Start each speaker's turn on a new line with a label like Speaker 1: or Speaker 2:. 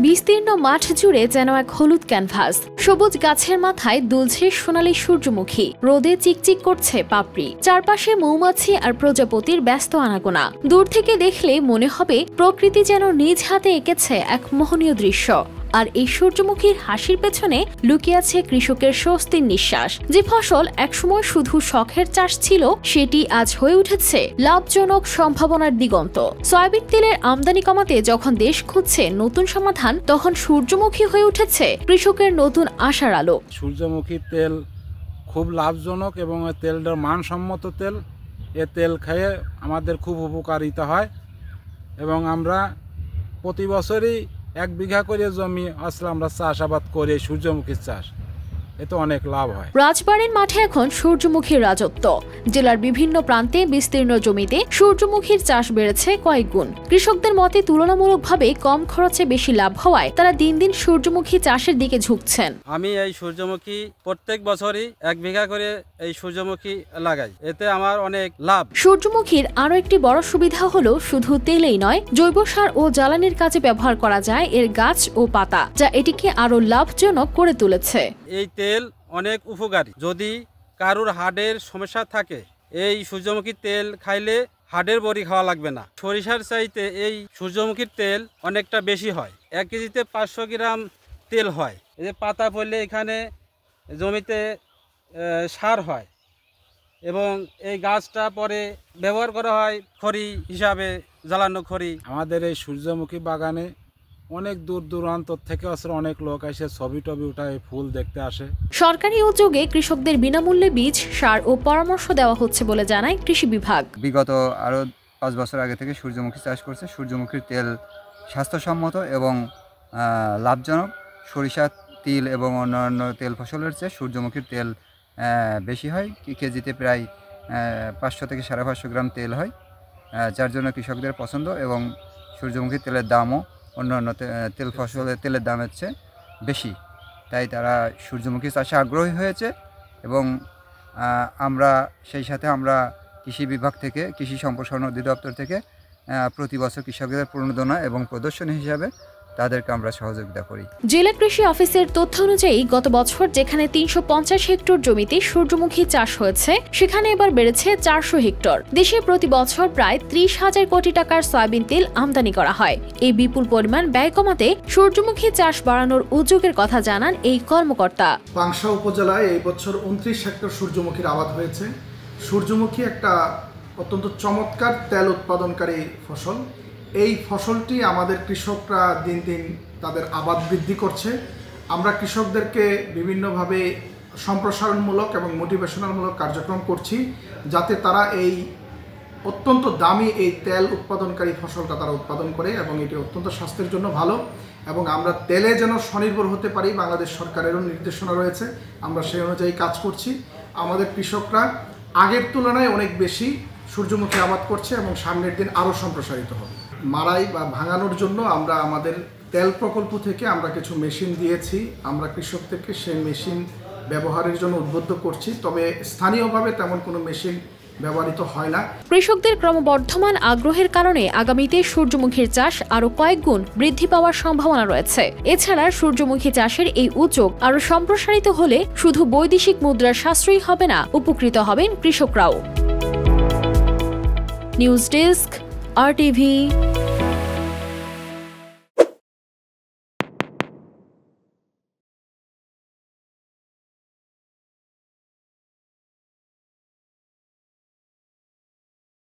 Speaker 1: বিস্তীর্ণ মাঠ জুড়ে যেন এক হলুদ ক্যানভাস। সবুজ গাছের মাথায় দুলছে সোনালী সূর্যমুখী, রোদে চিকচিক করছে পাপড়ি। চারপাশে মৌমাছি আর প্রজাপতির ব্যস্ত আনাগোনা। দূর থেকে দেখলে মনে হবে প্রকৃতি যেন নিজ হাতে এঁকেছে এক মোহনীয় দৃশ্য। আর এই সূর্যমুখীর হাসির পেছনে লুকিয়ে আছে কৃষকের স্বস্তির নিঃশ্বাস। যে ফসল একসময় শুধু শখের চাষ ছিল, সেটি আজ হয়ে উঠেছে লাভজনক সম্ভাবনার দিগন্ত। সয়াবিন তেলের আমদানি কমাতে যখন দেশ খুঁজছে নতুন সমাধান, তখন সূর্যমুখী হয়ে উঠেছে কৃষকের নতুন আশার আলো।
Speaker 2: সূর্যমুখী তেল খুব লাভজনক এবং তেলটার মানসম্মত তেল। এ তেল খেয়ে আমাদের খুব উপকারিতা হয় এবং আমরা প্রতি বছরই 1 বিঘা করে জমি আসলে আমরা চাষাবাদ করি সূর্যমুখীর চাষ। এতে অনেক লাভ হয়।
Speaker 1: রাজবাড়ির মাঠে এখন সূর্যমুখীর রাজত্ব। জেলার বিভিন্ন প্রান্তে বিস্তীর্ণ জমিতে সূর্যমুখীর চাষ বেড়েছে কয়েক গুণ। কৃষকদের মতে তুলনামূলকভাবে কম খরচে বেশি লাভ হওয়ায় তারা দিন দিন সূর্যমুখী চাষের দিকে ঝুঁকছেন।
Speaker 3: আমি এই সূর্যমুখী প্রত্যেক বছরই 1 বিঘা করে এই সূর্যমুখী লাগাই। এতে আমার অনেক লাভ।
Speaker 1: সূর্যমুখীর আরো একটি বড় সুবিধা হলো শুধু তেলেই নয়, জৈব সার ও জ্বালানির কাজে ব্যবহার করা যায় এর গাছ ও পাতা, যা এটিকে আরো লাভজনক করে তুলেছে।
Speaker 3: এই তেল অনেক উপকারী। যদি কারুর হার্টের সমস্যা থাকে, এই সূর্যমুখী তেল খাইলে হার্টের বড়ি খাওয়া লাগবে না। সরিষার চাইতে এই সূর্যমুখীর তেল অনেকটা বেশি হয়। 1 কেজিতে 500 গ্রাম তেল হয়। এই যে পাতা পড়লে এখানে জমিতে সার হয় এবং এই গাছটা পরে ব্যবহার করা হয় খড়ি হিসাবে, জ্বালানো খড়ি।
Speaker 2: আমাদের এই সূর্যমুখী বাগানে অনেক দূর দূরান্ত থেকে আসলে অনেক লোক এসে ছবি টবি উঠায়, ফুল দেখতে আসে।
Speaker 1: সরকারি উদ্যোগে কৃষকদের বিনামূল্যে বীজ, সার ও পরামর্শ দেওয়া হচ্ছে বলে জানায় কৃষি বিভাগ।
Speaker 4: বিগত আরও 5 বছর আগে থেকে সূর্যমুখী চাষ করছে। সূর্যমুখীর তেল স্বাস্থ্যসম্মত এবং লাভজনক। সরিষা, তিল এবং অন্যান্য তেল ফসলের চেয়ে সূর্যমুখীর তেল বেশি হয়। কেজিতে প্রায় 500 থেকে 550 গ্রাম তেল হয়, যার জন্য কৃষকদের পছন্দ। এবং সূর্যমুখী তেলের দামও অন্যান্য তেল ফসলের তেলের দামের চেয়ে বেশি, তাই তারা সূর্যমুখী চাষে আগ্রহী হয়েছে। এবং আমরা সেই সাথে আমরা কৃষি বিভাগ থেকে, কৃষি সম্প্রসারণ অধিদপ্তর থেকে প্রতি বছর কৃষকদের প্রণোদনা এবং প্রদর্শনী হিসাবে তাদেরকে আমরা সহযোগিতা করি।
Speaker 1: জেলা কৃষি অফিসের তথ্য অনুযায়ী গত বছর যেখানে 350 হেক্টর জমিতে সূর্যমুখী চাষ হয়েছে, সেখানে এবার বেড়েছে 400 হেক্টর। দেশে প্রতি বছর প্রায় 30,000 কোটি টাকার সয়াবিন তেল আমদানি করা হয়। এই বিপুল পরিমাণ ব্যয় কমাতে সূর্যমুখী চাষ বাড়ানোর উদ্যোগের কথা জানান এই কর্মকর্তা।
Speaker 5: পাংশা উপজেলায় এই বছর 29 হেক্টর সূর্যমুখীর আবাদ হয়েছে। সূর্যমুখী একটা অত্যন্ত চমৎকার তেল উৎপাদনকারী ফসল। এই ফসলটি আমাদের কৃষকরা দিন দিন তাদের আবাদ বৃদ্ধি করছে। আমরা কৃষকদেরকে বিভিন্নভাবে সম্প্রসারণমূলক এবং মোটিভেশনালমূলক কার্যক্রম করছি, যাতে তারা এই অত্যন্ত দামি এই তেল উৎপাদনকারী ফসলটা তারা উৎপাদন করে এবং এটি অত্যন্ত স্বাস্থ্যের জন্য ভালো। এবং আমরা তেলে যেন স্বনির্ভর হতে পারি, বাংলাদেশ সরকারেরও নির্দেশনা রয়েছে, আমরা সেই অনুযায়ী কাজ করছি। আমাদের কৃষকরা আগের তুলনায় অনেক বেশি সূর্যমুখী আবাদ করছে এবং সামনের দিন আরও সম্প্রসারিত হবে। মাড়াই বা ভাঙানোর জন্য আমরা আমাদের তেল প্রকল্প থেকে আমরা কিছু মেশিন দিয়েছি। আমরা কৃষকদেরকে সেই মেশিন ব্যবহারের জন্য উদ্বুদ্ধ করছি, তবে স্থানীয়ভাবে তেমন কোনো মেশিন ব্যবহৃত হয় না।
Speaker 1: কৃষকদের ক্রমবর্ধমান আগ্রহের কারণে আগামীতে সূর্যমুখীর চাষ আরো কয়েক গুণ বৃদ্ধি পাওয়ার সম্ভাবনা রয়েছে। এছাড়া সূর্যমুখী চাষের এই উদ্যোগ আরো সম্প্রসারিত হলে শুধু বৈদেশিক মুদ্রার সাশ্রয়ী হবে না, উপকৃত হবেন কৃষকরাও। News desk, RTV।